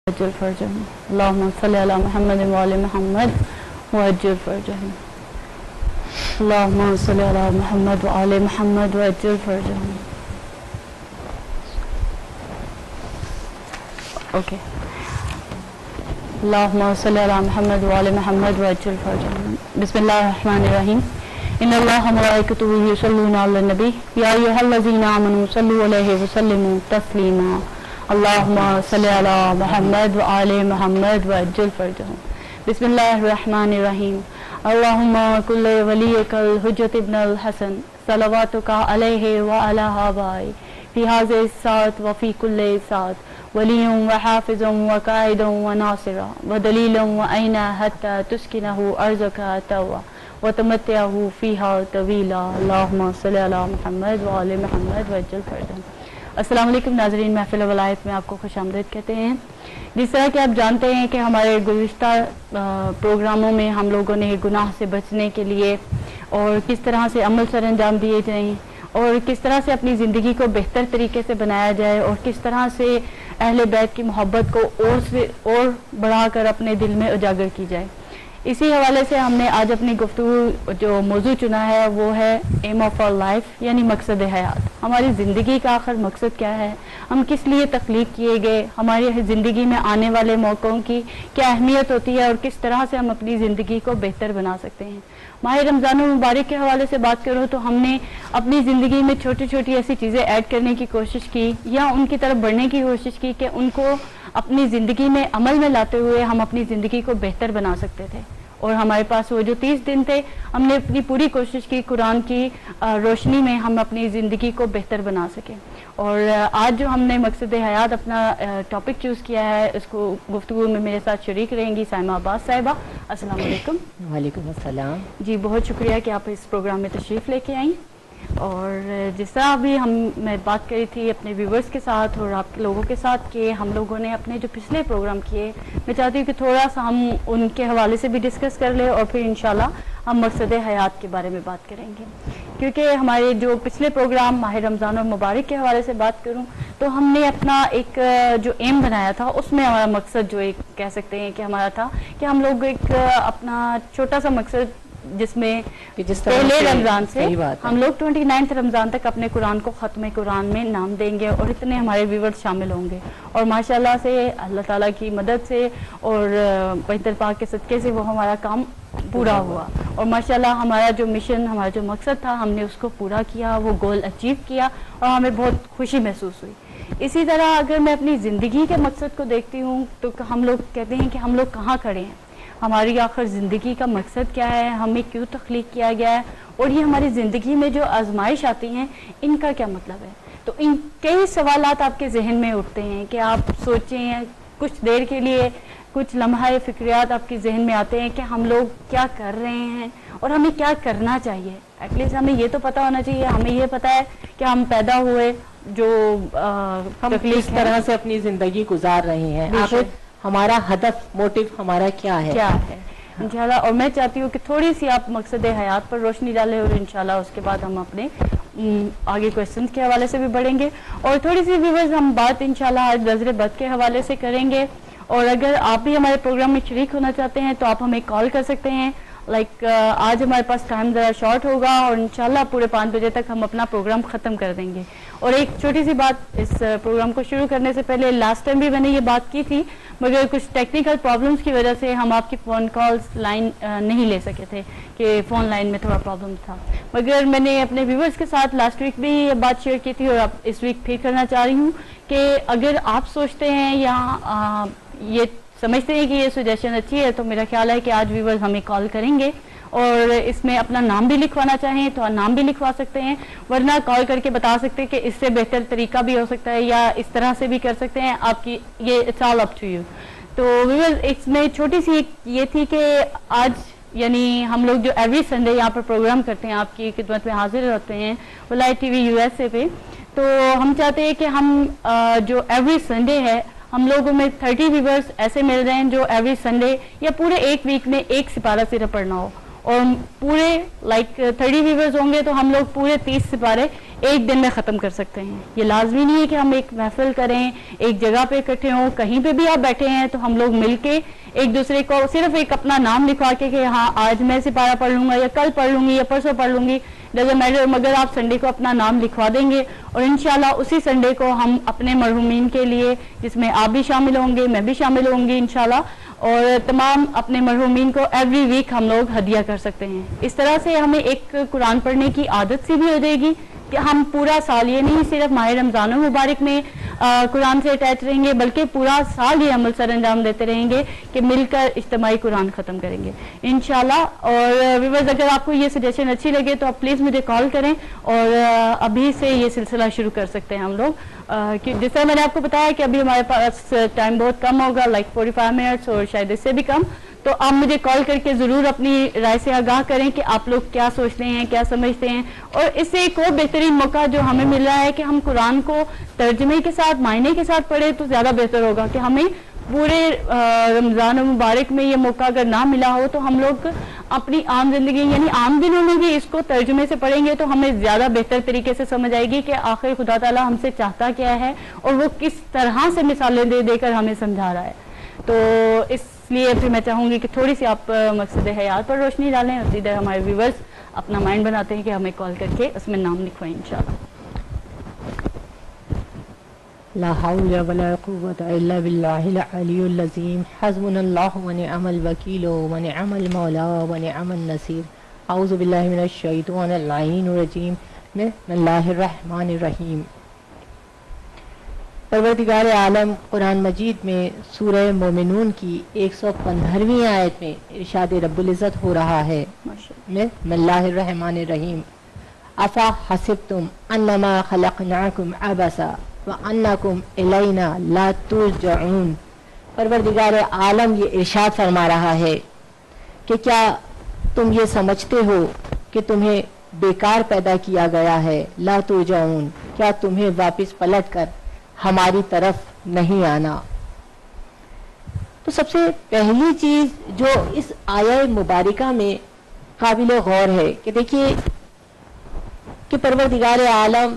وعجل فرجهم اللهم صل على محمد وعلى محمد وعجل فرجهم اللهم صل على محمد وعلى محمد وعجل فرجهم. Okay. اللهم صل على محمد وعلى محمد وعجل فرجهم. بسم الله الرحمن الرحيم. إن الله وملائكته يصلون على النبي يا أيها الذين آمنوا صلوا عليه وسلموا تسليما. اللهم صل على محمد وعلى محمد وعجل فرجهم. بسم الله الرحمن الرحيم. اللهم كل وليك الحجة ابن الحسن صلواتك عليه وعلى آبائه في هذه الساعة وفي كل ساعة ولي وحافظ وقائد وناصر ودليل وأين حتى تسكنه أرزك توا وتمتعه فيها طويلا. اللهم صل على محمد وعلى محمد وعجل فرجهم. السلام علیکم ناظرین، محفل ولایت میں آپ کو خوش آمدید کہتے ہیں. جس طرح کہ آپ جانتے ہیں کہ ہمارے گزشتہ پروگراموں میں ہم لوگوں نے گناہ سے بچنے کے لیے اور کس طرح سے عمل سر انجام دیے جائیں اور کس طرح سے اپنی زندگی کو بہتر طریقے سے بنایا جائے اور کس طرح سے اہل بیت کی محبت کو اور بڑھا کر اپنے دل میں اجاگر کی جائے، اسی حوالے سے ہم نے آج اپنی گفتگو جو موضوع چنا ہے وہ ہے ایم آف آر لائف، یعنی مقصد حیات. ہماری زندگی کا آخر مقصد کیا ہے، ہم کس لیے تخلیق کیے گئے، ہماری زندگی میں آنے والے موقعوں کی کیا اہمیت ہوتی ہے اور کس طرح سے ہم اپنی زندگی کو بہتر بنا سکتے ہیں. ماہ رمضان المبارک کے حوالے سے بات کروں تو ہم نے اپنی زندگی میں چھوٹی چھوٹی ایسی چیزیں ایڈ کرنے کی کوشش کی یا ان کی طرف بڑھنے کی کوشش کی کہ ان کو اپنی زندگی میں عمل میں لاتے ہوئے ہم اپنی زندگی کو بہتر بنا سکتے تھے. اور ہمارے پاس وہ جو 30 دن تھے ہم نے اپنی پوری کوشش کی قرآن کی روشنی میں ہم اپنی زندگی کو بہتر بنا سکیں. اور آج جو ہم نے مقصد حیات اپنا ٹاپک چوز کیا ہے، اس کو گفتگو میں میرے ساتھ شریک رہیں گی سائمہ عباس صاحبہ. السلام علیکم. وعلیکم السلام. جی بہت شکریہ کہ آپ اس پروگرام میں تشریف لے کے آئیں. اور جس طرح ابھی میں بات کری تھی اپنے ویورز کے ساتھ اور آپ لوگوں کے ساتھ کہ ہم لوگوں نے اپنے جو پچھلے پروگرام کیے، میں چاہتی ہوں کہ تھوڑا سا ہم ان کے حوالے سے بھی ڈسکس کر لیں اور پھر انشاءاللہ ہم مقصد حیات کے بارے میں بات کریں گے. کیونکہ ہمارے جو پچھلے پروگرام ماہ رمضان اور مبارک کے حوالے سے بات کروں تو ہم نے اپنا ایک جو ایم بنایا تھا اس میں ہمارا مقصد جو ایک کہہ سکتے ہیں کہ ہمارا تھا کہ ہم لوگ ایک اپنا چھوٹا سا مقصد جس میں پہلے رمضان سے ہم لوگ 29 رمضان تک اپنے قرآن کو ختم قرآن میں نام دیں گے اور اتنے ہمارے ویورز شامل ہوں گے. اور ماشاءاللہ سے اللہ تعالیٰ کی مدد سے اور بہتر پاک کے صدقے سے وہ ہمارا کام پورا ہوا اور ماشاءاللہ ہمارا جو مشن، ہمارا جو مقصد تھا ہم نے اس کو پورا کیا، وہ گول اچیو کیا اور ہمیں بہت خوشی محسوس ہوئی. اسی طرح اگر میں اپنی زندگی کے مقصد کو دیکھتی ہوں تو ہم لوگ کہتے ہیں کہ ہم لوگ کہاں کھڑے ہیں، ہماری آخر زندگی کا مقصد کیا ہے، ہمیں کیوں تخلیق کیا گیا ہے اور یہ ہماری زندگی میں جو آزمائش آتی ہیں ان کا کیا مطلب ہے. تو ان کئی سوالات آپ کے ذہن میں اٹھتے ہیں کہ آپ سوچیں کچھ دیر کے لیے، کچھ لمحہ فکریات آپ کے ذہن میں آتے ہیں کہ ہم لوگ کیا کر رہے ہیں اور ہمیں کیا کرنا چاہیے. ایٹ لیسٹ ہمیں یہ تو پتہ ہونا چاہیے، ہمیں یہ پتہ ہے کہ ہم پیدا ہوئے جو ہم کس طرح سے اپنی زندگی گزار رہے ہیں، آخر ہمارا ہدف، موٹیو ہمارا کیا ہے انشاءاللہ. اور میں چاہتی ہوں کہ تھوڑی سی آپ مقصد حیات پر روشنی ڈالیں اور انشاءاللہ اس کے بعد ہم اپنے آگے کویسچنز کے حوالے سے بھی بڑھیں گے اور تھوڑی سی ویورز ہم بات انشاءاللہ آج نظر بد کے حوالے سے کریں گے. اور اگر آپ بھی ہمارے پروگرام میں شریک ہونا چاہتے ہیں تو آپ ہمیں کال کر سکتے ہیں. آج ہمارے پاس ٹائم ذرا شارٹ ہوگا اور انشاءاللہ پورے 5 بجے تک ہم اپنا پروگرام ختم کر دیں گے. اور ایک چھوٹی سی بات اس پروگرام کو شروع کرنے سے پہلے، لاسٹ ٹائم بھی میں نے یہ بات کی تھی مگر کچھ ٹیکنیکل پرابلمس کی وجہ سے ہم آپ کی فون کالز لائن نہیں لے سکے تھے کہ فون لائن میں تھوڑا پرابلم تھا. مگر میں نے اپنے ویورز کے ساتھ لاسٹ ویک بھی یہ بات شیئر کی تھی اور اب اس ویک پھر کرنا چاہ رہی ہوں کہ اگر آپ سوچتے ہیں یا یہ سمجھتے ہیں کہ یہ سجیشن اچھی ہے تو میرا خیال ہے کہ آج ویورز ہمیں کال کریں گے اور اس میں اپنا نام بھی لکھوانا چاہیں تو نام بھی لکھوا سکتے ہیں، ورنہ کال کر کے بتا سکتے ہیں کہ اس سے بہتر طریقہ بھی ہو سکتا ہے یا اس طرح سے بھی کر سکتے ہیں. آپ کی یہ it's all up to you. تو ویورز اس میں چھوٹی سی یہ تھی کہ آج یعنی ہم لوگ جو ایوری سنڈے یہاں پر پروگرام کرتے ہیں، آپ کی خدمت میں حاضر ہوتے ہیں ولایت ٹی وی USA پہ، تو ہم چاہتے ہیں کہ ہم جو ایوری سنڈے ہے ہم لوگوں میں 30 ویورز ایسے مل رہے ہیں جو ایوری سنڈے یا پورے ایک ویک میں ایک سپارہ صرف پڑھنا ہو اور پورے 30 ویورز ہوں گے تو ہم لوگ پورے 30 سپارے ایک دن میں ختم کر سکتے ہیں. یہ لازمی نہیں ہے کہ ہم ایک محفل کریں, ایک جگہ پہ اکٹھے ہوں, کہیں پہ بھی آپ بیٹھے ہیں تو ہم لوگ مل کے ایک دوسرے کو صرف ایک اپنا نام لکھوا کے کہ ہاں آج میں سپارہ پڑھ لوں گا یا کل پڑھ لوں گی یا پرسوں پڑھ لوں گی, ڈزنٹ میٹر, مگر آپ سنڈے کو اپنا نام لکھوا دیں گے اور انشاءاللہ اسی سنڈے کو ہم اپنے مرحومین کے لیے, جس میں آپ بھی شامل ہوں گے, میں بھی شامل ہوں گی انشاءاللہ, اور تمام اپنے مرحومین کو ایوری ویک ہم لوگ ہدیہ کر سکتے ہیں. اس طرح سے ہمیں ایک قرآن پڑھنے کی عادت سی بھی ہو جائے گی کہ ہم پورا سال, یہ نہیں صرف ماہ رمضان المبارک میں قرآن سے اٹیچ رہیں گے بلکہ پورا سال یہ عمل سر انجام دیتے رہیں گے کہ مل کر اجتماعی قرآن ختم کریں گے انشاءاللہ. اور ویورز اگر آپ کو یہ سجیشن اچھی لگے تو آپ پلیز مجھے کال کریں اور ابھی سے یہ سلسلہ شروع کر سکتے ہیں ہم لوگ. جس طرح میں نے آپ کو بتایا کہ ابھی ہمارے پاس ٹائم بہت کم ہوگا, لائک 45 منٹس اور شاید اس سے بھی کم, تو آپ مجھے کال کر کے ضرور اپنی رائے سے آگاہ کریں کہ آپ لوگ کیا سوچتے ہیں, کیا سمجھتے ہیں. اور اس سے ایک اور بہترین موقع جو ہمیں مل رہا ہے کہ ہم قرآن کو ترجمے کے ساتھ, معنی کے ساتھ پڑھیں تو زیادہ بہتر ہوگا. کہ ہمیں پورے رمضان المبارک میں یہ موقع اگر نہ ملا ہو تو ہم لوگ اپنی عام زندگی یعنی عام دنوں میں بھی اس کو ترجمے سے پڑھیں گے تو ہمیں زیادہ بہتر طریقے سے سمجھ آئے گی کہ آخر خدا تعالیٰ ہم سے چاہتا کیا ہے اور وہ کس طرح سے مثالیں دے دے کر ہمیں سمجھا رہا ہے. تو اس لیے پھر میں چاہوں گی کہ تھوڑی سی آپ مقصد حیات پر روشنی ڈالیں, اور ادھر ہمارے ویورز اپنا مائنڈ بناتے ہیں کہ ہمیں کال کر کے اس میں نام لکھوائیں انشاءاللہ. لا حول ولا قوة الا بالله العلی العظیم. حسبنا اللہ ونعم الوکیل ونعم المولا ونعم النصیر. اعوذ باللہ من الشیطان اللعین الرجیم. بسم اللہ الرحمن الرحیم. پروردگار عالم قرآن مجید میں سورہ مومنون کی 115ویں آیت میں ارشاد رب العزت ہو رہا ہے, بسم اللہ الرحمن الرحیم. افا حسبتم انما خلقناکم عبثا وانکم الینا لا ترجعون. پروردگار عالم یہ ارشاد فرما رہا ہے کہ کیا تم یہ سمجھتے ہو کہ تمہیں بیکار پیدا کیا گیا ہے, لا ترجعون, کیا تمہیں واپس پلٹ کر ہماری طرف نہیں آنا. تو سب سے پہلی چیز جو اس آیہ مبارکہ میں قابل غور ہے کہ دیکھیے کہ پروردگار عالم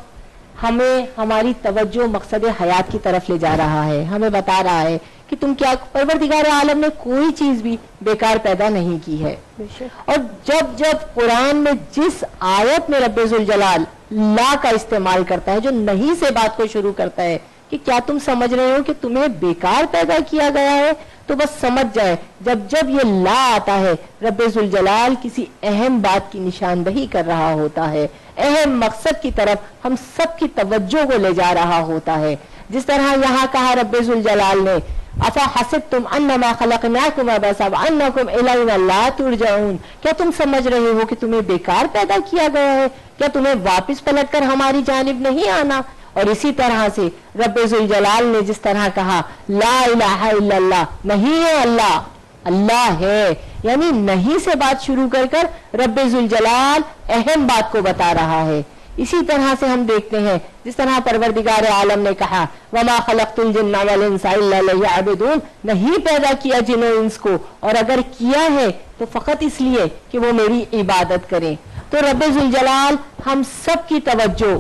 ہمیں ہماری توجہ مقصد حیات کی طرف لے جا رہا ہے. ہمیں بتا رہا ہے کہ تم کیا, پروردگار عالم نے کوئی چیز بھی بیکار پیدا نہیں کی ہے. اور جب جب قرآن میں جس آیت میں رب ذوالجلال لا کا استعمال کرتا ہے, جو نہیں سے بات کو شروع کرتا ہے کہ کیا تم سمجھ رہے ہو کہ تمہیں بیکار پیدا کیا گیا ہے, تو بس سمجھ جائے جب جب یہ لا آتا ہے رب ذوالجلال کسی اہم بات کی نشاندہی کر رہا ہوتا ہے, اہم مقصد کی طرف ہم سب کی توجہ کو لے جا رہا ہوتا ہے. جس طرح یہاں کہا رب ذوالجلال نے افا حسبتم انما خلقناکم عبثا وانکم الینا لا ترجعون, کیا تم سمجھ رہے ہو کہ تمہیں بیکار پیدا کیا گیا ہے, کیا تمہیں واپس پلٹ کر ہماری جانب نہیں آنا. اور اسی طرح سے رب ذوالجلال نے جس طرح کہا لا الہ الا اللہ, نہیں ہے اللہ, اللہ ہے, یعنی نہیں سے بات شروع کر کر رب ذوالجلال اہم بات کو بتا رہا ہے. اسی طرح سے ہم دیکھتے ہیں جس طرح پروردگار عالم نے کہا وما خلقت الجن والانس الا لیعبدون, نہیں پیدا کیا جن و انس کو, اور اگر کیا ہے تو فقط اس لیے کہ وہ میری عبادت کریں. تو رب ذوالجلال ہم سب کی توجہ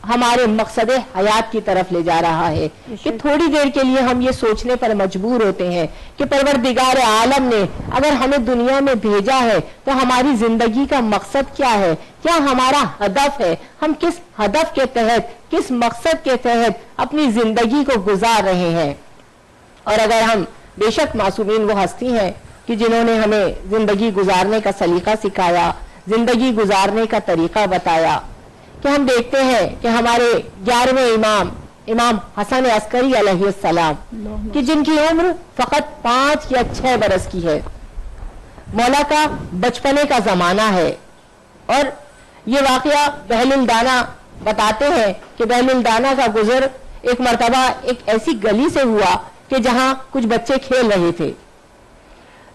ہمارے مقصد حیات کی طرف لے جا رہا ہے کہ تھوڑی دیر کے لیے ہم یہ سوچنے پر مجبور ہوتے ہیں کہ پروردگار عالم نے اگر ہمیں دنیا میں بھیجا ہے تو ہماری زندگی کا مقصد کیا ہے, کیا ہمارا ہدف ہے, ہم کس ہدف کے تحت, کس مقصد کے تحت اپنی زندگی کو گزار رہے ہیں. اور اگر ہم, بے شک معصومین وہ ہستی ہیں کہ جنہوں نے ہمیں زندگی گزارنے کا سلیقہ سکھایا, زندگی گزارنے کا طریقہ بتایا, کہ ہم دیکھتے ہیں کہ ہمارے 11ویں امام حسن عسکری علیہ السلام کہ جن کی عمر فقط 5 یا 6 برس کی ہے, مولا کا بچپنے کا زمانہ ہے. اور یہ واقعہ بہل الدانا بتاتے ہیں کہ بہل الدانا کا گزر ایک مرتبہ ایک ایسی گلی سے ہوا کہ جہاں کچھ بچے کھیل رہے تھے.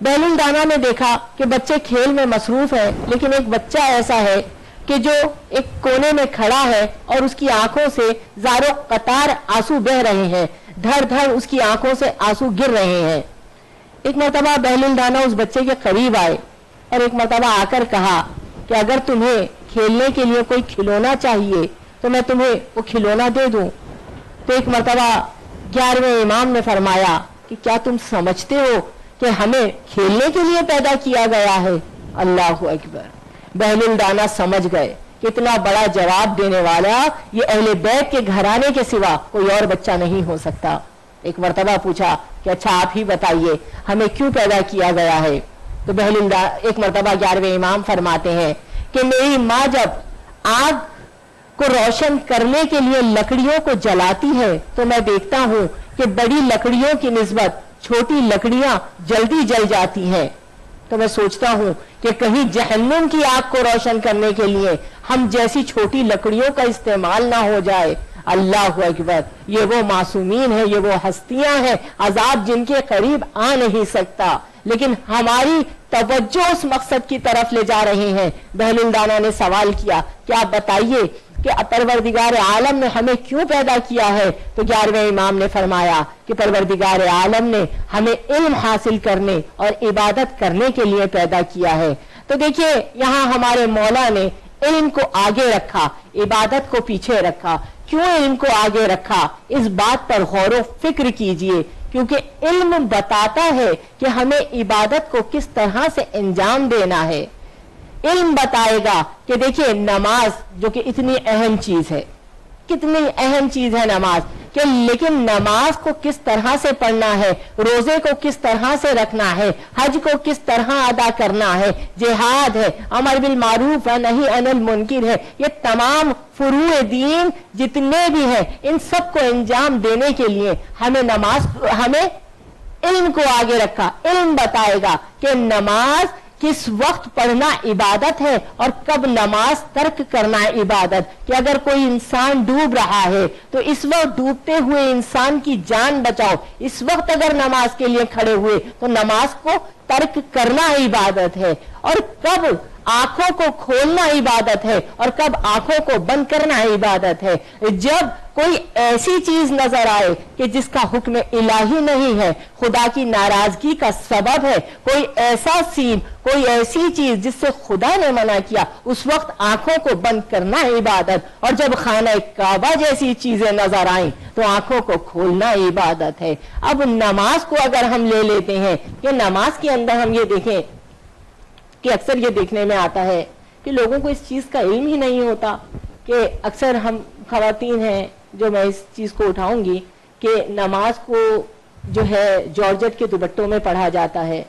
بہل الدانا نے دیکھا کہ بچے کھیل میں مصروف ہیں, لیکن ایک بچہ ایسا ہے کہ جو ایک کونے میں کھڑا ہے اور اس کی آنکھوں سے زارو قطار آنسو بہ رہے ہیں, دھڑ دھڑ اس کی آنکھوں سے آنسو گر رہے ہیں. ایک مرتبہ بہل الدانا اس بچے کے قریب آئے اور ایک مرتبہ آ کر کہا کہ اگر تمہیں کھیلنے کے لیے کوئی کھلونا چاہیے تو میں تمہیں وہ کھلونا دے دوں. تو ایک مرتبہ 11ویں امام نے فرمایا کہ کیا تم سمجھتے ہو کہ ہمیں کھیلنے کے لیے پیدا کیا گیا ہے؟ اللہ اکبر. بہلول دانا سمجھ گئے کہ اتنا بڑا جواب دینے والا یہ اہل بیت کے گھرانے کے سوا کوئی اور بچہ نہیں ہو سکتا. ایک مرتبہ پوچھا کہ اچھا آپ ہی بتائیے ہمیں کیوں پیدا کیا گیا ہے؟ تو بہلول ایک مرتبہ 11ویں امام فرماتے ہیں کہ میری ماں جب آگ کو روشن کرنے کے لیے لکڑیوں کو جلاتی ہے تو میں دیکھتا ہوں کہ بڑی لکڑیوں کی نسبت چھوٹی لکڑیاں جلدی جل جاتی ہیں. تو میں سوچتا ہوں کہ کہیں جہنم کی آگ کو روشن کرنے کے لیے ہم جیسی چھوٹی لکڑیوں کا استعمال نہ ہو جائے. اللہ اکبر. یہ وہ معصومین ہیں, یہ وہ ہستیاں ہیں عذاب جن کے قریب آ نہیں سکتا, لیکن ہماری توجہ اس مقصد کی طرف لے جا رہے ہیں. بہلول دانا نے سوال کیا کہ آپ بتائیے کہ پروردگار عالم نے ہمیں کیوں پیدا کیا ہے؟ تو 11ویں امام نے فرمایا کہ پروردگار عالم نے ہمیں علم حاصل کرنے اور عبادت کرنے کے لیے پیدا کیا ہے. تو دیکھیے یہاں ہمارے مولا نے علم کو آگے رکھا, عبادت کو پیچھے رکھا. کیوں علم کو آگے رکھا؟ اس بات پر غور و فکر کیجئے, کیونکہ علم بتاتا ہے کہ ہمیں عبادت کو کس طرح سے انجام دینا ہے. علم بتائے گا کہ دیکھیے نماز جو کہ اتنی اہم چیز ہے, کتنی اہم چیز ہے نماز, کہ لیکن نماز کو کس طرح سے پڑھنا ہے, روزے کو کس طرح سے رکھنا ہے, حج کو کس طرح ادا کرنا ہے, جہاد ہے, امر بالمعروف و نہی عن المنکر ہے, یہ تمام فروع دین جتنے بھی ہیں ان سب کو انجام دینے کے لیے ہمیں علم کو آگے رکھا. علم بتائے گا کہ نماز کس وقت پڑھنا عبادت ہے اور کب نماز ترک کرنا عبادت. کہ اگر کوئی انسان ڈوب رہا ہے تو اس وقت ڈوبتے ہوئے انسان کی جان بچاؤ, اس وقت اگر نماز کے لیے کھڑے ہوئے تو نماز کو ترک کرنا عبادت ہے, اور کب آنکھوں کو کھولنا عبادت ہے اور کب آنکھوں کو بند کرنا عبادت ہے. جب کوئی ایسی چیز نظر آئے کہ جس کا حکم الہی نہیں ہے, خدا کی ناراضگی کا سبب ہے, کوئی ایسا سین, کوئی ایسی چیز جس سے خدا نے منع کیا, اس وقت آنکھوں کو بند کرنا عبادت. اور جب خانہ کعبہ جیسی چیزیں نظر آئیں تو آنکھوں کو کھولنا عبادت ہے. اب نماز کو اگر ہم لے لیتے ہیں کہ نماز کے اندر ہم یہ دیکھیں کہ اکثر یہ دیکھنے میں آتا ہے کہ لوگوں کو اس چیز کا علم ہی نہیں ہوتا, کہ اکثر ہم خواتین ہیں جو میں اس چیز کو اٹھاؤں گی کہ نماز کو جو ہے جارجٹ کے دوپٹوں میں پڑھا جاتا ہے.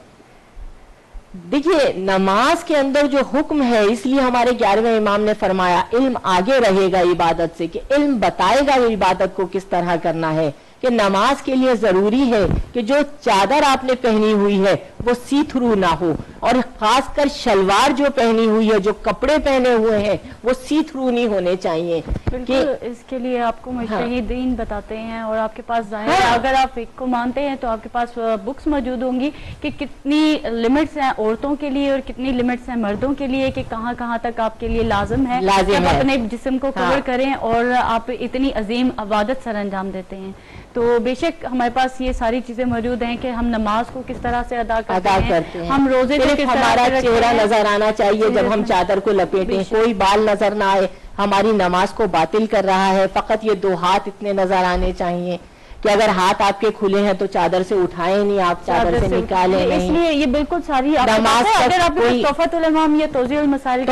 دیکھیے نماز کے اندر جو حکم ہے, اس لیے ہمارے 11ویں امام نے فرمایا علم آگے رہے گا عبادت سے, کہ علم بتائے گا عبادت کو کس طرح کرنا ہے. کہ نماز کے لیے ضروری ہے کہ جو چادر آپ نے پہنی ہوئی ہے وہ سی تھرو نہ ہو, اور خاص کر شلوار جو پہنی ہوئی ہے, جو کپڑے پہنے ہوئے ہیں وہ سی تھرو نہیں ہونے چاہیے. بالکل اس کے لیے آپ کو مجتہدین بتاتے ہیں, اور آپ کے پاس ظاہر ہے اگر آپ فقہ کو مانتے ہیں تو آپ کے پاس بکس موجود ہوں گی کہ کتنی لمٹس ہیں عورتوں کے لیے اور کتنی لمٹس ہیں مردوں کے لیے, کہ کہاں کہاں تک آپ کے لیے لازم ہے کہ آپ اپنے جسم کو کور کریں اور آپ اتنی عظیم عبادت سر انجام دیتے ہیں. تو بے شک ہمارے پاس یہ ساری چیزیں موجود ہیں کہ ہم نماز کو کس طرح سے ادا کرتے ہیں, ہم روزے کو کس طرح ہمارا چہرہ نظر آنا چاہیے جب ہم چادر کو لپیٹیں, کوئی بال نظر نہ آئے, ہماری نماز کو باطل کر رہا ہے. فقط یہ 2 ہاتھ اتنے نظر آنے چاہیے کہ اگر ہاتھ آپ کے کھلے ہیں تو چادر سے اٹھائیں نہیں, آپ چادر سے نکالیں نہیں. اس لیے یہ بالکل ساری نماز اگر آپ کے تحفۃ الامام یا توضیح المسائل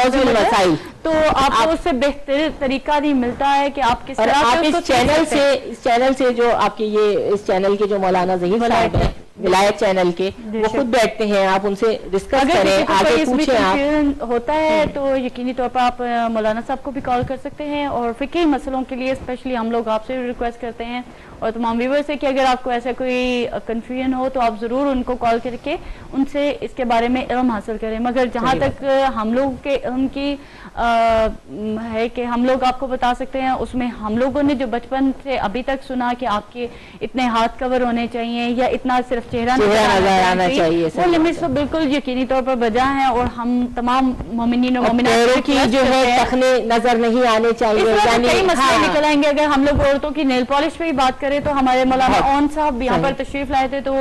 تو آپ کو اس سے بہتر طریقہ نہیں ملتا ہے کہ آپ کس طرح آپ اس چینل سے جو آپ کے اس چینل کے جو مولانا ظہیر صاحب ہیں ولایت چینل کے, وہ خود بیٹھتے ہیں, آپ ان سے ڈسکس کریں, آگے پوچھیں. آپ ہوتا ہے تو یقینی طور پر آپ مولانا صاحب کو بھی کال کر سکتے ہیں, اور فقہی مسئلوں کے لیے اسپیشلی ہم لوگ آپ سے ریکویسٹ کرتے ہیں اور تمام ویور سے کہ اگر آپ کو ایسا کوئی کنفیوژن ہو تو آپ ضرور ان کو کال کر کے ان سے اس کے بارے میں علم حاصل کریں. مگر جہاں تک ہم لوگ کے علم کی ہے کہ ہم لوگ آپ کو بتا سکتے ہیں, اس میں ہم لوگوں نے جو بچپن سے ابھی تک سنا کہ آپ کے اتنے ہاتھ کور ہونے چاہیے یا اتنا صرف چہرہ نظر آنا چاہیے, وہ لمٹس بالکل یقینی طور پر بجا ہیں, اور ہم تمام مومنین و مومنات کی جو ہے ٹخنے نظر نہیں آنے چاہیے. کئی مسئلے نکل آئیں گے. اگر ہم لوگ عورتوں کی نیل پالش پہ ہی بات کریں تو ہمارے مولانا اون صاحب یہاں پر تشریف لائے تھے تو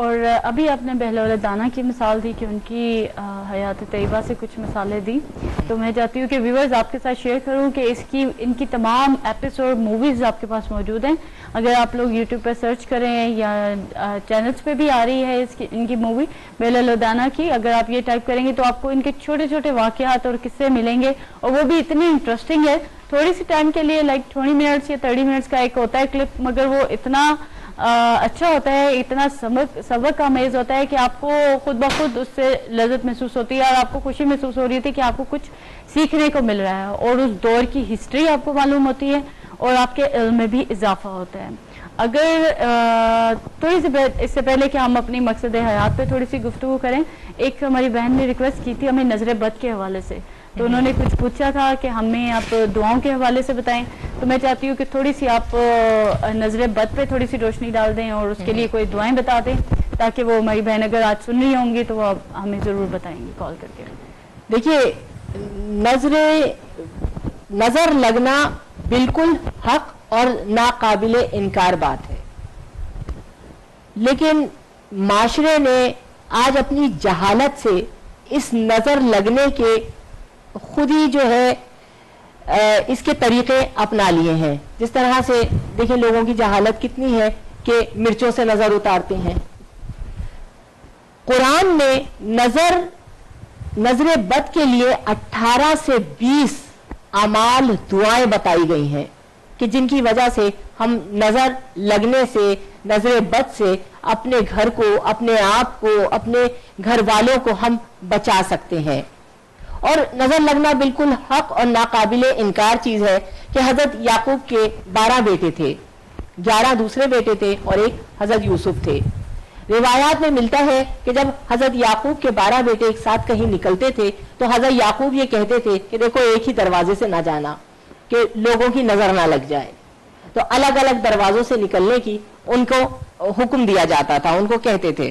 اور ابھی آپ نے بہلول دانا کی مثال دی کہ ان کی حیات طیبہ سے کچھ مثالیں دی، تو میں چاہتی ہوں کہ ویورز آپ کے ساتھ شیئر کروں کہ ان کی تمام ایپیسوڈ موویز آپ کے پاس موجود ہیں. اگر آپ لوگ یوٹیوب پہ سرچ کریں یا چینلز پہ بھی آ رہی ہے ان کی مووی بہلول دانا کی، اگر آپ یہ ٹائپ کریں گے تو آپ کو ان کے چھوٹے چھوٹے واقعات اور قصے ملیں گے، اور وہ بھی اتنی انٹرسٹنگ ہے. تھوڑی سی ٹائم کے لیے لائک 20 منٹس یا 30 منٹس کا ایک ہوتا ہے کلپ، مگر وہ اتنا اچھا ہوتا ہے، اتنا سبق آمیز ہوتا ہے کہ آپ کو خود بخود اس سے لذت محسوس ہوتی ہے اور آپ کو خوشی محسوس ہو رہی تھی کہ آپ کو کچھ سیکھنے کو مل رہا ہے، اور اس دور کی ہسٹری آپ کو معلوم ہوتی ہے اور آپ کے علم میں بھی اضافہ ہوتا ہے. اگر تھوڑی سی اس سے پہلے کہ ہم اپنی مقصد حیات پہ تھوڑی سی گفتگو کریں، ایک ہماری بہن نے ریکویسٹ کی تھی ہمیں نظر بد کے حوالے سے، تو انہوں نے کچھ پوچھا تھا کہ ہمیں آپ دعاؤں کے حوالے سے بتائیں. تو میں چاہتی ہوں کہ تھوڑی سی آپ نظر بد پہ تھوڑی سی روشنی ڈال دیں اور اس کے لیے کوئی دعائیں بتا دیں، تاکہ وہ ہماری بہن اگر آج سن رہی ہوں گی تو وہ ہمیں ضرور بتائیں گی کال کر کے. دیکھیے، نظر لگنا بالکل حق اور ناقابل انکار بات ہے، لیکن معاشرے نے آج اپنی جہالت سے اس نظر لگنے کے خود ہی جو ہے اس کے طریقے اپنا لیے ہیں. جس طرح سے دیکھیں لوگوں کی جہالت کتنی ہے کہ مرچوں سے نظر اتارتے ہیں. قرآن میں نظر بد کے لیے 18 سے 20 اعمال دعائیں بتائی گئی ہیں کہ جن کی وجہ سے ہم نظر لگنے سے، نظر بد سے اپنے گھر کو، اپنے آپ کو، اپنے گھر والوں کو ہم بچا سکتے ہیں. اور نظر لگنا بالکل حق اور ناقابل انکار چیز ہے کہ حضرت یعقوب کے 12 بیٹے تھے، 11 دوسرے بیٹے تھے اور ایک حضرت یوسف تھے. روایات میں ملتا ہے کہ جب حضرت یعقوب کے 12 بیٹے ایک ساتھ کہیں نکلتے تھے تو حضرت یعقوب یہ کہتے تھے کہ دیکھو ایک ہی دروازے سے نہ جانا کہ لوگوں کی نظر نہ لگ جائے، تو الگ الگ دروازوں سے نکلنے کی ان کو حکم دیا جاتا تھا، ان کو کہتے تھے.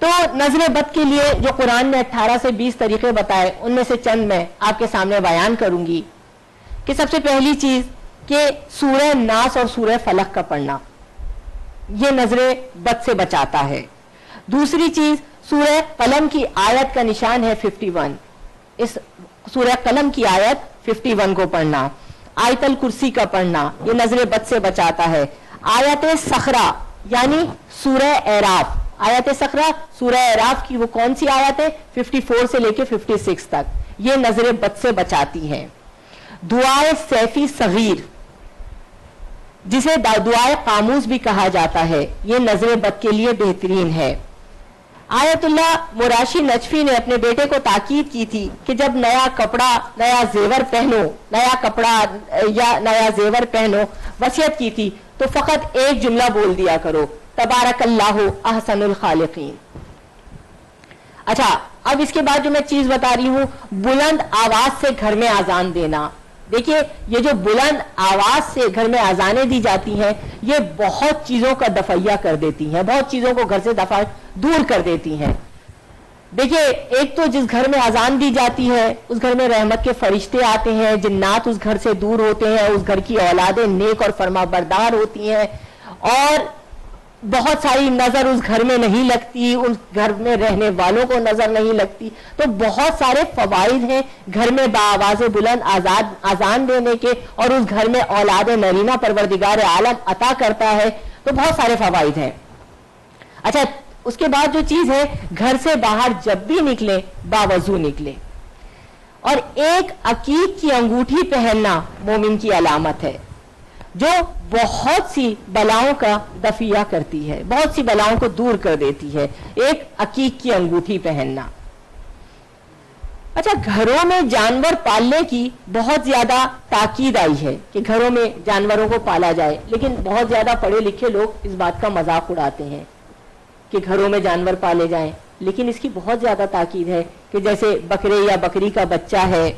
تو نظر بد کے لیے جو قرآن نے 18 سے 20 طریقے بتائے، ان میں سے چند میں آپ کے سامنے بیان کروں گی. کہ سب سے پہلی چیز کہ سورہ ناس اور سورہ فلق کا پڑھنا یہ نظر بد سے بچاتا ہے. دوسری چیز سورہ قلم کی آیت کا نشان ہے 51، اس سورہ قلم کی آیت 51 کو پڑھنا. آیت الکرسی کا پڑھنا یہ نظر بد سے بچاتا ہے. آیت صخرہ یعنی سورہ اعراف، آیت صخرہ سورہ اعراف کی وہ کون سی آیت ہے؟ 54 سے لے کے 56 تک، یہ نظر بد سے بچاتی ہے. دعائے سیفی صغیر جسے دعائے قاموس بھی کہا جاتا ہے، یہ نظر بد کے لیے بہترین ہے. آیت اللہ مراشی نجفی نے اپنے بیٹے کو تاکید کی تھی کہ جب نیا کپڑا، نیا زیور پہنو، نیا کپڑا یا نیا زیور پہنو، وصیت کی تھی تو فقط ایک جملہ بول دیا کرو، تبارک اللہ احسن الخالقین. اچھا، اب اس کے بعد جو میں چیز بتا رہی ہوں، بلند آواز سے گھر میں اذان دینا. دیکھیے یہ جو بلند آواز سے گھر میں اذانیں دی جاتی ہیں یہ بہت چیزوں کا دفعیہ کر دیتی ہیں، بہت چیزوں کو گھر سے دور کر دیتی ہیں. دیکھیے ایک تو جس گھر میں اذان دی جاتی ہے اس گھر میں رحمت کے فرشتے آتے ہیں، جنات اس گھر سے دور ہوتے ہیں، اس گھر کی اولادیں نیک اور فرما بردار ہوتی ہیں، اور بہت ساری نظر اس گھر میں نہیں لگتی، اس گھر میں رہنے والوں کو نظر نہیں لگتی. تو بہت سارے فوائد ہیں گھر میں باآواز بلند اذان دینے کے، اور اس گھر میں اولاد نرینہ پروردگار عالم عطا کرتا ہے، تو بہت سارے فوائد ہیں. اچھا، اس کے بعد جو چیز ہے، گھر سے باہر جب بھی نکلے باوضو نکلے، اور ایک عقیق کی انگوٹھی پہننا مومن کی علامت ہے جو بہت سی بلاؤں کا دفعہ کرتی ہے، بہت سی بلاؤں کو دور کر دیتی ہے، ایک عقیق کی انگوٹھی پہننا. اچھا، گھروں میں جانور پالنے کی بہت زیادہ تاکید آئی ہے کہ گھروں میں جانوروں کو پالا جائے، لیکن بہت زیادہ پڑھے لکھے لوگ اس بات کا مذاق اڑاتے ہیں کہ گھروں میں جانور پالے جائیں، لیکن اس کی بہت زیادہ تاکید ہے کہ جیسے بکرے یا بکری کا بچہ ہے،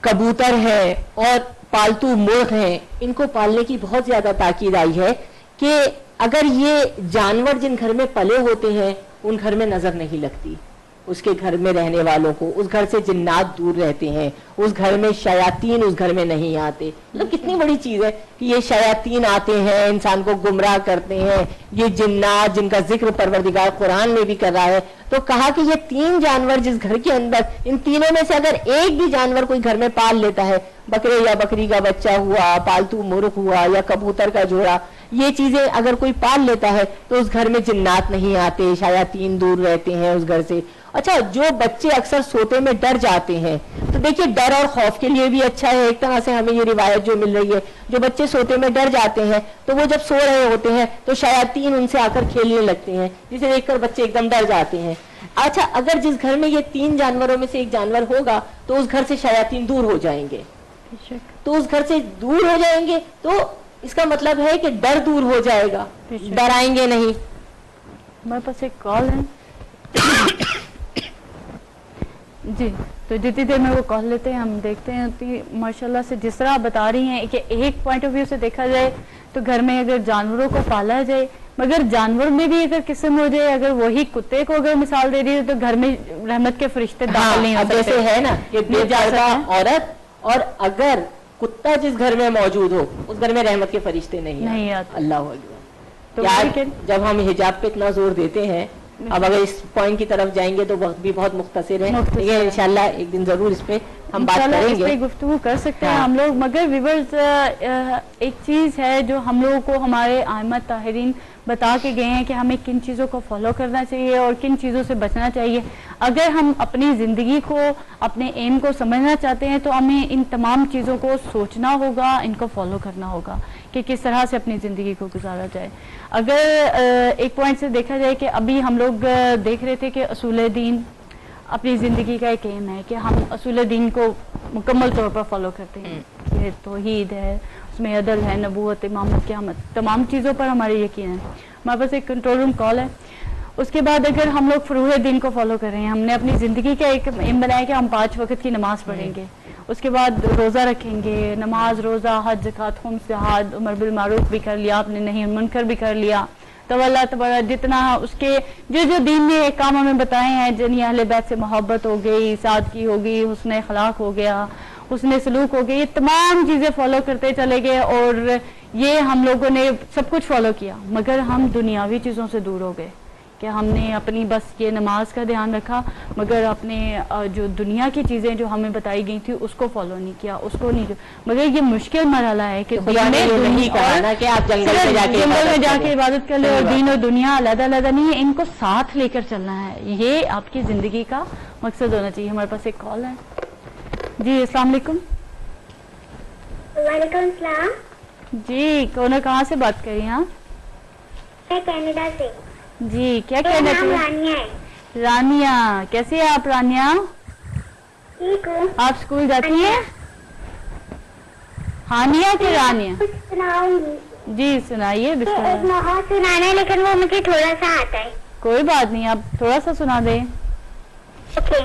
کبوتر ہے اور پالتو مرغ ہیں، ان کو پالنے کی بہت زیادہ تاکید آئی ہے کہ اگر یہ جانور جن گھر میں پلے ہوتے ہیں ان گھر میں نظر نہیں لگتی، اس کے گھر میں رہنے والوں کو، اس گھر سے جنات دور رہتے ہیں، اس گھر میں شیاطین اس گھر میں نہیں آتے. مطلب کتنی بڑی چیز ہے کہ یہ شیاطین آتے ہیں، انسان کو گمراہ کرتے ہیں. یہ جنات جن کا ذکر پروردگار قرآن میں بھی کر رہا ہے، تو کہا کہ یہ 3 جانور جس گھر کے اندر، ان تینوں میں سے اگر ایک بھی جانور کوئی گھر میں پال لیتا ہے، بکرے یا بکری کا بچہ ہوا، پالتو مرغ ہوا یا کبوتر کا جوڑا، یہ چیزیں اگر کوئی پال لیتا ہے تو اس گھر میں جنات نہیں آتے، شیاطین دور رہتے ہیں اس گھر سے. اچھا، جو بچے اکثر سوتے میں ڈر جاتے ہیں، تو دیکھیے ڈر اور خوف کے لیے بھی اچھا ہے ایک طرح سے ہمیں یہ روایت جو مل رہی ہے. جو بچے سوتے میں ڈر جاتے ہیں تو وہ جب سو رہے ہوتے ہیں تو شیاطین ان سے آ کر کھیلنے لگتے ہیں، جسے دیکھ کر بچے ایک دم ڈر جاتے ہیں. اچھا، اگر جس گھر میں یہ 3 جانوروں میں سے ایک جانور ہوگا تو اس گھر سے شیاطین دور ہو جائیں گے. تو اس گھر سے دور ہو جائیں گے تو اس کا مطلب ہے کہ ڈر دور ہو جائے گا، ڈرائیں گے نہیں. ہمارے پاس ایک کال ہے جی، تو جتنی دیر میں وہ کال لیتے ہیں ہم دیکھتے ہیں. ماشاءاللہ سے جس طرح آپ بتا رہی ہیں کہ ایک پوائنٹ آف ویو سے دیکھا جائے تو گھر میں اگر جانوروں کو پالا جائے، مگر جانور میں بھی اگر قسم ہو جائے، اگر وہی کتے کو اگر مثال دے رہی ہے تو گھر میں رحمت کے فرشتے داخل نہیں ہو سکتے. جیسے ہے نا کہ بے پردہ عورت، اور اگر کتا جس گھر میں موجود ہو اس گھر میں رحمت کے فرشتے نہیں آتے. اللہ اکبر. جب ہم حجاب پہ اتنا زور دیتے ہیں، اب اگر اس پوائنٹ کی طرف جائیں گے تو وقت بھی بہت مختصر ہے، لیکن انشاءاللہ ایک دن ضرور اس پہ ہم بات کریں گے، اس پہ گفتگو کر سکتے ہیں ہم لوگ. مگر ویورز، ایک چیز ہے جو ہم لوگوں کو ہمارے ائمہ طاہرین بتا کے گئے ہیں کہ ہمیں کن چیزوں کو فالو کرنا چاہیے اور کن چیزوں سے بچنا چاہیے. اگر ہم اپنی زندگی کو، اپنے ایم کو سمجھنا چاہتے ہیں تو ہمیں ان تمام چیزوں کو سوچنا ہوگا، ان کو فالو کرنا ہوگا کہ کس طرح سے اپنی زندگی کو گزارا جائے. اگر ایک پوائنٹ سے دیکھا جائے کہ ابھی ہم لوگ دیکھ رہے تھے کہ اصول دین اپنی زندگی کا ایک ایم ہے کہ ہم اصول دین کو مکمل طور پر فالو کرتے ہیں. کہ توحید ہے، اس میں عدل ہے، نبوت، امامت، قیامت، تمام چیزوں پر ہمارے یقین ہے. ہمارے پاس ایک کنٹرول روم کال ہے. اس کے بعد اگر ہم لوگ فروع دین کو فالو کر رہے ہیں، ہم نے اپنی زندگی کا ایک ایم بنایا کہ ہم 5 وقت کی نماز پڑھیں گے، اس کے بعد روزہ رکھیں گے، نماز، روزہ، حج، زکوٰۃ، خمس، جہاد، امر بالمعروف بھی کر لیا آپ نے، نہیں منکر بھی کر لیا، تولا تبرع، جتنا اس کے جو دین نے ایک کام ہمیں بتائے ہیں، جنہیں اہل بیت سے محبت ہو گئی، سادگی ہو گئی، حسن اخلاق ہو گیا، حسن سلوک ہو گئی، یہ تمام چیزیں فالو کرتے چلے گئے. اور یہ ہم لوگوں نے سب کچھ فالو کیا، مگر ہم دنیاوی چیزوں سے دور ہو گئے کہ ہم نے اپنی بس یہ نماز کا دھیان رکھا، مگر اپنے جو دنیا کی چیزیں جو ہمیں بتائی گئی تھی اس کو فالو نہیں کیا، اس کو نہیں. مگر یہ مشکل مرحلہ ہے کہ آپ جنگل میں جا کے عبادت کر لیں اور دین اور دنیا علیحدہ علیحدہ نہیں ہے، ان کو ساتھ لے کر چلنا ہے. یہ آپ کی زندگی کا مقصد ہونا چاہیے. ہمارے پاس ایک کال ہے جی. السلام علیکم. وعلیکم السلام. جی کون، کہاں سے بات کر رہی ہیں آپ؟ میں کینیڈا سے. جی کیا کہنا چاہیے؟ رانیہ ہے. رانیہ، کیسی ہے آپ رانیہ؟ ٹھیک ہوں. آپ اسکول جاتی ہیں؟ ہانیہ کہ رانیہ؟ سناؤں گی. جی سنائیے. ایک محاورہ سنانا ہے لیکن وہ مجھے تھوڑا سا آتا ہے. کوئی بات نہیں، آپ تھوڑا سا سنا دیں. اوکے.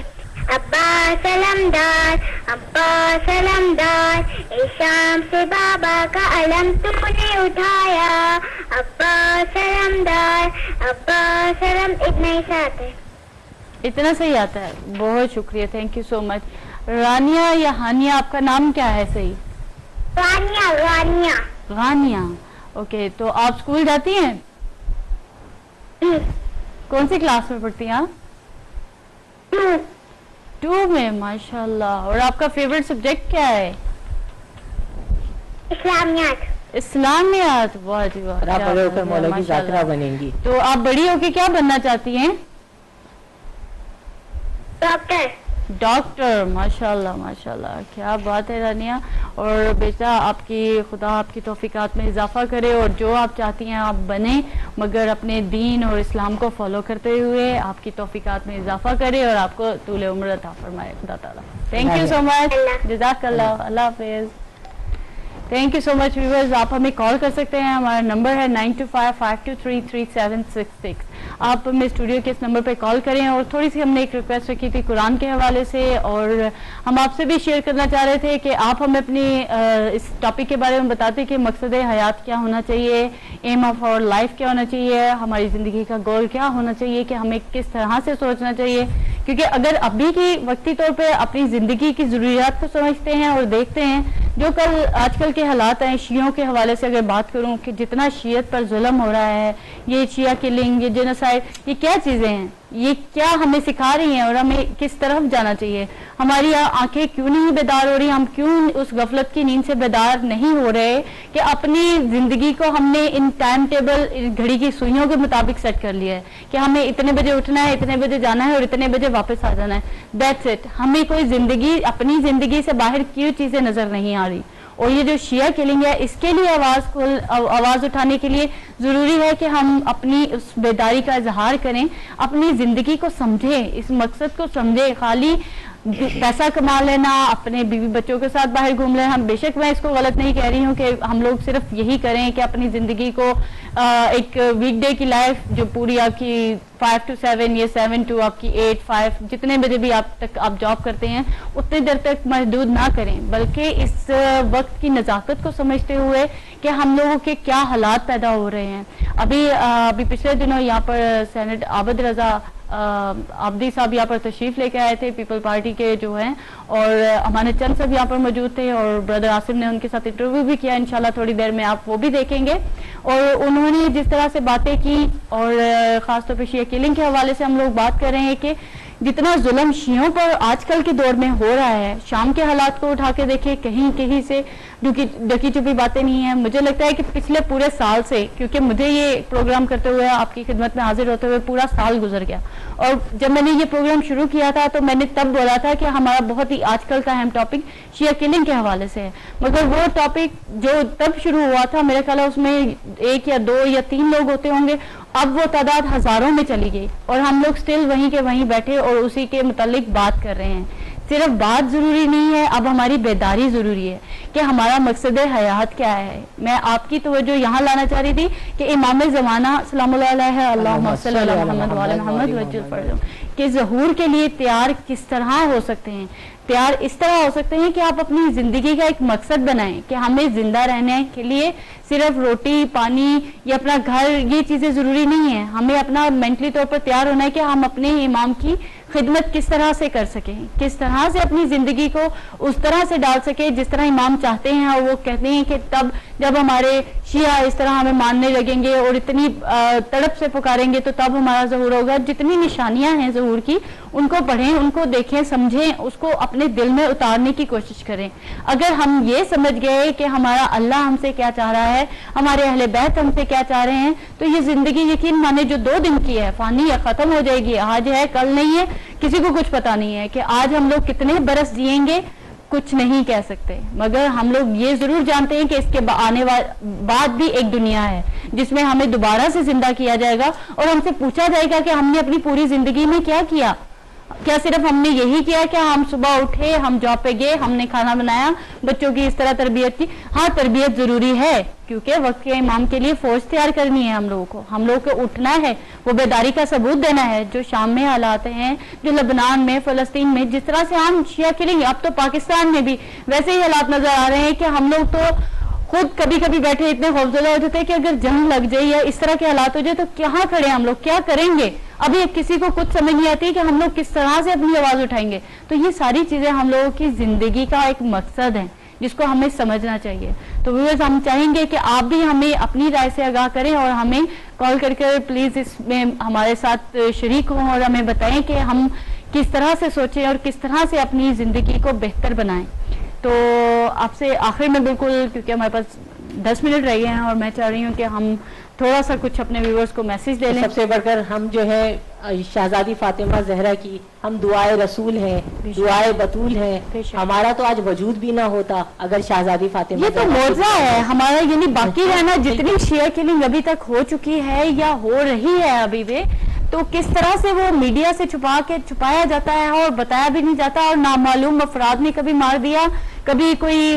ابا سلمدار، ابا سلمدار، اے شام سے بابا کا علم تو نے اٹھایا. ابا سلمدار، ابا سلم، اتنا ہی سا آتا ہے. اتنا صحیح آتا ہے. بہت شکریہ، تھینک یو سو مچ. رانیہ یا ہانیہ، آپ کا نام کیا ہے صحیح؟ رانیہ. رانیہ. رانیہ. اوکے، تو آپ اسکول جاتی ہیں؟ کون سی کلاس میں پڑھتی ہیں آپ؟ 2 میں. ماشاء اللہ. اور آپ کا فیوریٹ سبجیکٹ کیا ہے؟ اسلامیات. اسلامیات. واہ جی واہ. آپ بڑے ہو کر مولا کی ذاکرہ بنیں گی. تو آپ بڑی ہو کے کیا بننا چاہتی ہیں؟ ڈاکٹر. ڈاکٹر. ماشاء اللہ ماشاء اللہ، کیا بات ہے رانیہ. اور بیٹا آپ کی خدا آپ کی توفیقات میں اضافہ کرے اور جو آپ چاہتی ہیں آپ بنیں، مگر اپنے دین اور اسلام کو فالو کرتے ہوئے آپ کی توفیقات میں اضافہ کرے اور آپ کو طول عمر عطا فرمائے خدا تعالیٰ. تھینک یو سو مچ. جزاک اللہ. اللہ حافظ. Thank you so much viewers. آپ ہمیں کال کر سکتے ہیں، ہمارا نمبر ہے 9255233766. آپ ہمیں اسٹوڈیو کے اس نمبر پہ کال کریں. اور تھوڑی سی ہم نے ایک ریکویسٹ رکھی تھی قرآن کے حوالے سے، اور ہم آپ سے بھی شیئر کرنا چاہ رہے تھے کہ آپ ہمیں اپنی اس ٹاپک کے بارے میں بتاتے کہ مقصد حیات کیا ہونا چاہیے، ایم آف اور لائف کیا ہونا چاہیے، ہماری زندگی کا گول کیا ہونا چاہیے، کہ ہمیں کس طرح سے سوچنا چاہیے کیونکہ اگر ابھی کی وقتی طور پہ اپنی زندگی کی ضروریات کو سمجھتے ہیں اور دیکھتے ہیں جو آج کل کے حالات ہیں شیعوں کے حوالے سے اگر بات کروں کہ جتنا شیعت پر ظلم ہو رہا ہے، یہ شیعہ کلنگ، یہ جینوسائیڈ، یہ کیا چیزیں ہیں، یہ کیا ہمیں سکھا رہی ہیں اور ہمیں کس طرف جانا چاہیے، ہماری آنکھیں کیوں نہیں بیدار ہو رہی، ہم کیوں اس غفلت کی نیند سے بیدار نہیں ہو رہے کہ اپنی زندگی کو ہم نے ان ٹائم ٹیبل گھڑی کی سوئیوں کے مطابق سیٹ کر لیا ہے کہ ہمیں اتنے بجے اٹھنا ہے، اتنے بجے جانا ہے اور اتنے بجے واپس آ جانا ہے، دیٹس اٹ. ہمیں کوئی زندگی اپنی زندگی سے باہر کی چیزیں نظر نہیں آ رہی. اور یہ جو شیعہ کلنگ ہے اس کے لیے آواز اٹھانے کے لیے ضروری ہے کہ ہم اپنی اس بیداری کا اظہار کریں، اپنی زندگی کو سمجھیں، اس مقصد کو سمجھیں. خالی پیسہ کما لینا، اپنے بیوی بچوں کے ساتھ باہر گھوم لینا، بے شک میں اس کو غلط نہیں کہہ رہی ہوں کہ ہم لوگ صرف یہی کریں کہ اپنی زندگی کو ایک ویک ڈے کی لائف جو پوری آپ کی 5 to 7 یا 7 to آپ کی 8 5 جتنے بجے بھی آپ جاب کرتے ہیں اتنے دیر تک محدود نہ کریں، بلکہ اس وقت کی نزاکت کو سمجھتے ہوئے کہ ہم لوگوں کے کیا حالات پیدا ہو رہے ہیں. ابھی پچھلے دنوں یہاں پر سینٹ عابد رضا عابدی صاحب یہاں پر تشریف لے کے آئے تھے، پیپل پارٹی کے جو ہیں، اور امانت چند صاحب یہاں پر موجود تھے اور بردر عاصم نے ان کے ساتھ انٹرویو بھی کیا. انشاءاللہ تھوڑی دیر میں آپ وہ بھی دیکھیں گے. اور انہوں نے جس طرح سے باتیں کی اور خاص طور پہ شیعہ کلنگ کے حوالے سے ہم لوگ بات کر رہے ہیں کہ جتنا ظلم شیعوں پر آج کل کے دور میں ہو رہا ہے، شام کے حالات کو اٹھا کے دیکھیں، کہیں سے ڈکی چپی باتیں نہیں ہیں. مجھے لگتا ہے کہ پچھلے پورے سال سے، کیونکہ مجھے یہ پروگرام کرتے ہوئے آپ کی خدمت میں حاضر ہوتے ہوئے پورا سال گزر گیا، اور جب میں نے یہ پروگرام شروع کیا تھا تو میں نے تب بولا تھا کہ ہمارا بہت ہی آج کل کا اہم ٹاپک شیعہ کلنگ کے حوالے سے ہے. مگر وہ ٹاپک جو تب شروع ہوا تھا میرے خیال ہے اس میں 1 یا 2 یا 3 لوگ ہوتے ہوں گے، اب وہ تعداد ہزاروں میں چلی گئی اور ہم لوگ سٹل وہیں کے وہیں بیٹھے اور اسی کے متعلق بات کر رہے ہیں. صرف بات ضروری نہیں ہے، اب ہماری بیداری ضروری ہے کہ ہمارا مقصد حیات کیا ہے. میں آپ کی توجہ یہاں لانا چاہ رہی تھی کہ امام زمانہ سلام اللہ علیہ اللہم صلی علی محمد وعلی محمد وجل فرجم کہ ظہور کے لیے تیار کس طرح ہو سکتے ہیں. تیار اس طرح ہو سکتے ہیں کہ آپ اپنی زندگی کا ایک مقصد بنائیں کہ ہمیں زندہ رہنے کے لیے صرف روٹی پانی یا اپنا گھر یہ چیزیں ضروری نہیں ہیں. ہمیں اپنا مینٹلی طور پر تیار ہونا ہے کہ ہم اپنے امام کی خدمت کس طرح سے کر سکیں، کس طرح سے اپنی زندگی کو اس طرح سے ڈال سکیں جس طرح امام چاہتے ہیں. اور وہ کہتے ہیں کہ تب جب ہمارے شیعہ اس طرح ہمیں ماننے لگیں گے اور اتنی تڑپ سے پکاریں گے تو تب ہمارا ظہور ہوگا. جتنی نشانیاں ہیں ظہور کی ان کو پڑھیں، ان کو دیکھیں، سمجھیں، اس کو اپنے دل میں اتارنے کی کوشش کریں. اگر ہم یہ سمجھ گئے کہ ہمارا اللہ ہم سے کیا چاہ رہا ہے، ہمارے اہل بیت ہم سے کیا چاہ رہے ہیں، تو یہ زندگی یقین مانے جو 2 دن کی ہے فانی ہے، ختم ہو جائے گی. آج ہے کل نہیں ہے، کسی کو کچھ پتا نہیں ہے کہ آج ہم لوگ کتنے برس جئیں گے، کچھ نہیں کہہ سکتے. مگر ہم لوگ یہ ضرور جانتے ہیں کہ اس کے آنے بعد بھی ایک دنیا ہے جس میں ہمیں دوبارہ سے زندہ کیا جائے گا اور ہم سے پوچھا جائے گا کہ ہم نے اپنی پوری زندگی میں کیا کیا. کیا صرف ہم نے یہی کیا کہ ہم صبح اٹھے، ہم جاب پہ گئے، ہم نے کھانا بنایا، بچوں کی اس طرح تربیت کی؟ ہاں تربیت ضروری ہے کیونکہ وقت کے امام کے لیے فوج تیار کرنی ہے. ہم لوگوں کو اٹھنا ہے، وہ بیداری کا ثبوت دینا ہے. جو شام میں حالات ہیں، جو لبنان میں، فلسطین میں جس طرح سے ہم شیعہ کلنگ، اب تو پاکستان میں بھی ویسے ہی حالات نظر آ رہے ہیں کہ ہم لوگ تو خود کبھی کبھی بیٹھے اتنے خوفزدہ ہوتے تھے کہ اگر جنگ لگ جائے یا اس طرح کے حالات ہو جائے تو کہاں کھڑے ہم لوگ، کیا کریں گے؟ ابھی کسی کو کچھ سمجھ نہیں آتی کہ ہم لوگ کس طرح سے اپنی آواز اٹھائیں گے. تو یہ ساری چیزیں ہم لوگوں کی زندگی کا ایک مقصد ہے جس کو ہمیں سمجھنا چاہیے. تو ویورز ہم چاہیں گے کہ آپ بھی ہمیں اپنی رائے سے آگاہ کریں اور ہمیں کال کر کے پلیز اس میں ہمارے ساتھ شریک ہوں اور ہمیں بتائیں کہ ہم کس طرح سے سوچیں اور کس طرح سے اپنی زندگی کو بہتر بنائیں. تو آپ سے آخر میں بالکل، کیونکہ ہمارے پاس 10 منٹ رہ گئے ہیں اور میں چاہ رہی ہوں کہ ہم تھوڑا سا کچھ اپنے ویورز کو میسج دے لیں. سب سے بڑھ کر ہم جو ہے شہزادی فاطمہ زہرا کی ہم دعائے رسول ہیں، دعائے بطول ہیں. ہمارا تو آج وجود بھی نہ ہوتا اگر شہزادی فاطمہ، یہ تو معجزہ ہے ہمارا. یعنی باقی رہنا جتنی شیعہ کلنگ ابھی تک ہو چکی ہے یا ہو رہی ہے ابھی بھی، تو کس طرح سے وہ میڈیا سے چھپایا جاتا ہے اور بتایا بھی نہیں جاتا، اور نامعلوم افراد نے کبھی مار دیا، کبھی کوئی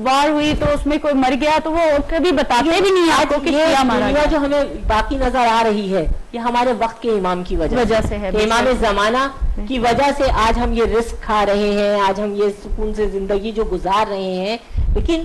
وار ہوئی تو اس میں کوئی مر گیا تو وہ کبھی بتاتے بھی نہیں آپ کو کہ کیا مارا گیا. جو ہمیں باقی نظر آ رہی ہے یہ ہمارے وقت کے امام کی وجہ سے ہے، امام زمانہ کی وجہ سے آج ہم یہ رزق کھا رہے ہیں، آج ہم یہ سکون سے زندگی جو گزار رہے ہیں. لیکن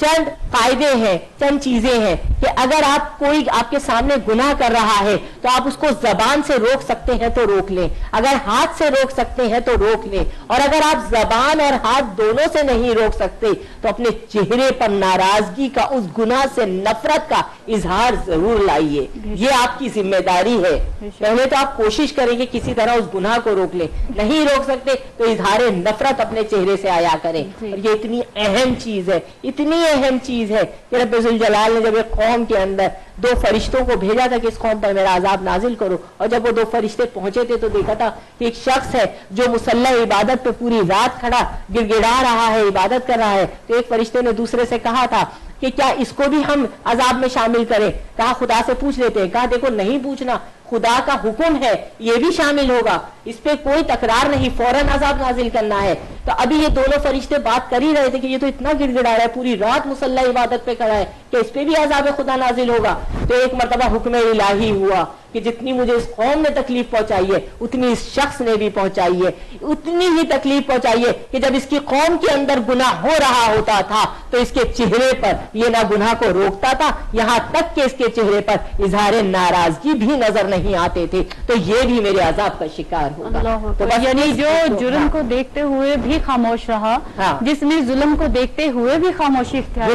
چند قاعدے ہیں، چند چیزیں ہیں کہ اگر آپ کوئی آپ کے سامنے گناہ کر رہا ہے تو آپ اس کو زبان سے روک سکتے ہیں تو روک لیں، اگر ہاتھ سے روک سکتے ہیں تو روک لیں، اور اگر آپ زبان اور ہاتھ دونوں سے نہیں روک سکتے تو اپنے چہرے پر ناراضگی کا، اس گناہ سے نفرت کا اظہار ضرور لائیے. یہ آپ کی ذمہ داری ہے. پہلے تو آپ کوشش کریں کہ کسی طرح اس گناہ کو روک لیں، نہیں روک سکتے تو اظہار نفرت اپنے چہرے سے آیا کریں. اور یہ اتنی اہم چیز ہے، اتنی اہم چیز ہے کہ رب ذوالجلال نے جب ایک قوم کے اندر 2 فرشتوں کو بھیجا تھا کہ اس قوم پر میرا عذاب نازل کرو، اور جب وہ 2 فرشتے پہنچے تھے تو دیکھا تھا کہ ایک شخص ہے جو مصلی عبادت پہ پوری رات کھڑا گڑ گڑا رہا ہے، عبادت کر رہا ہے. تو ایک فرشتے نے دوسرے سے کہا تھا کہ کیا اس کو بھی ہم عذاب میں شامل کریں؟ کہا خدا سے پوچھ لیتے ہیں. کہا دیکھو نہیں پوچھنا، خدا کا حکم ہے، یہ بھی شامل ہوگا، اس پہ کوئی تکرار نہیں، فوراً عذاب نازل کرنا ہے. تو ابھی یہ دونوں فرشتے بات کر ہی رہے تھے کہ یہ تو اتنا گڑ گڑا رہا ہے، پوری رات مصلی عبادت پہ کھڑا ہے، کہ اس پہ بھی عذاب خدا نازل ہوگا. تو ایک مرتبہ حکم الہی ہوا کہ جتنی مجھے اس قوم نے تکلیف پہنچائی ہے اتنی اس شخص نے بھی پہنچائی ہے، اتنی ہی تکلیف پہنچائی ہے کہ جب اس کی قوم کے اندر گناہ ہو رہا ہوتا تھا تو اس کے چہرے پر یہ نہ گناہ کو روکتا تھا، یہاں تک کہ اس کے چہرے پر اظہار ناراضگی بھی نظر نہیں آتے تھے. تو یہ بھی میرے عذاب کا شکار ہوگا. تو یعنی جو جرم کو دیکھتے ہوئے بھی خاموش رہا، جس نے ظلم کو دیکھتے ہوئے بھی خاموشی اختیار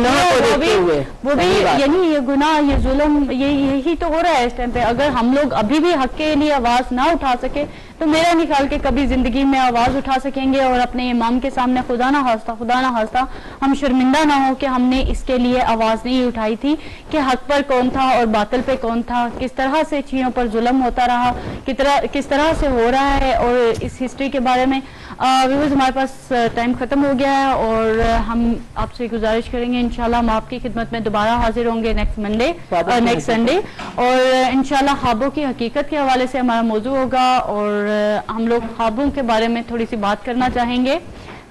کی، وہ بھی یعنی یہ گناہ، یہ ظلم، یہی تو ہو رہا ہے اس ٹائم پہ. اگر ہم لوگ ابھی بھی حق کے لیے آواز نہ اٹھا سکے تو میرا نہیں خیال کہ کبھی زندگی میں آواز اٹھا سکیں گے اور اپنے امام کے سامنے خدا نہ خواستہ ہم شرمندہ نہ ہو کہ ہم نے اس کے لیے آواز نہیں اٹھائی تھی کہ حق پر کون تھا اور باطل پہ کون تھا، کس طرح سے چیزوں پر ظلم ہوتا رہا، کس طرح سے ہو رہا ہے. اور اس ہسٹری کے بارے میں ویورز ہمارے پاس ٹائم ختم ہو گیا ہے اور ہم آپ سے گزارش کریں گے انشاءاللہ ہم آپ کی خدمت میں دوبارہ حاضر ہوں گے نیکسٹ سنڈے. اور انشاءاللہ خوابوں کی حقیقت کے حوالے سے ہمارا موضوع ہوگا اور ہم لوگ خوابوں کے بارے میں تھوڑی سی بات کرنا چاہیں گے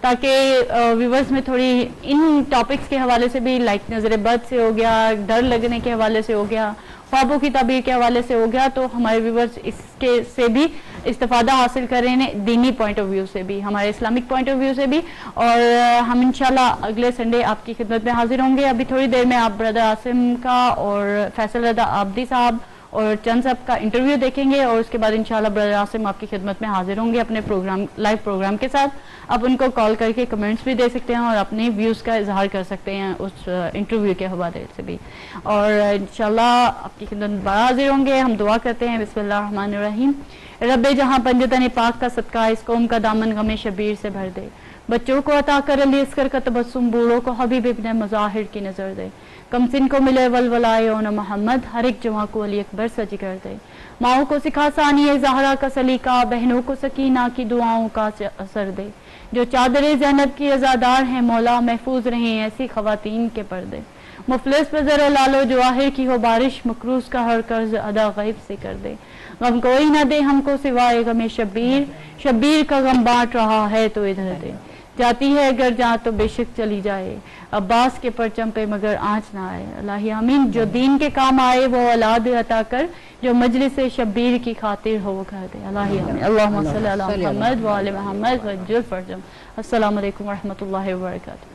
تاکہ ویورز میں تھوڑی ان ٹاپکس کے حوالے سے بھی، لائک نظر بد سے ہو گیا، ڈر لگنے کے حوالے سے ہو گیا، خوابوں کی تعبیر کے حوالے سے ہو گیا، تو ہمارے ویورز اس کے سے بھی استفادہ حاصل کر رہے ہیں، دینی پوائنٹ آف ویو سے بھی، ہمارے اسلامک پوائنٹ آف ویو سے بھی. اور ہم انشاءاللہ اگلے سنڈے آپ کی خدمت میں حاضر ہوں گے. ابھی تھوڑی دیر میں آپ بردر عاصم کا اور فیصل رضا عابدی صاحب اور چند صاحب کا انٹرویو دیکھیں گے اور اس کے بعد انشاءاللہ برادر عاصم آپ کی خدمت میں حاضر ہوں گے اپنے لائیو پروگرام کے ساتھ. آپ ان کو کال کر کے کمنٹس بھی دے سکتے ہیں اور اپنے ویوز کا اظہار کر سکتے ہیں اس انٹرویو کے حوالے سے بھی. اور انشاءاللہ آپ کی خدمت میں حاضر ہوں گے. ہم دعا کرتے ہیں. بسم اللہ الرحمن الرحیم. رب جہاں پنجتن پاک کا صدقہ اس قوم کا دامن غم شبیر سے بھر دے. بچوں کو عطا کر علی اصغر کا تبسم، بوڑھوں کو حبیب ابن مظاہر کی نظر دے. کم سن کو ملے ولولائے اون محمد، ہر ایک جواں کو علی اکبر سا جگر دے. ماؤں کو سکھا ثانی زہرا کا سلیقہ، بہنوں کو سکینہ کی دعاؤں کا اثر دے. جو چادر زینب کی عزادار ہیں مولا، محفوظ رہیں ایسی خواتین کے پردے. مفلس پہ ذرا لالو جواہر کی ہو بارش، مکروز کا ہر قرض ادا غیب سے کر دے. غم کوئی نہ دے ہم کو سوائے غم شبیر، شبیر کا غم بانٹ رہا ہے تو ادھر دے. جاتی ہے اگر جہاں تو بے شک چلی جائے، عباس کے پرچم پہ مگر آنچ نہ آئے. اللہ آمین. جو دین کے کام آئے وہ اولاد عطا کر، جو مجلس شبیر کی خاطر ہو وہ گھر دے. اللہ آمین. اللہم صلی علی محمد و آل محمد وعجل فرجہم. السلام علیکم ورحمۃ اللہ وبرکاتہ.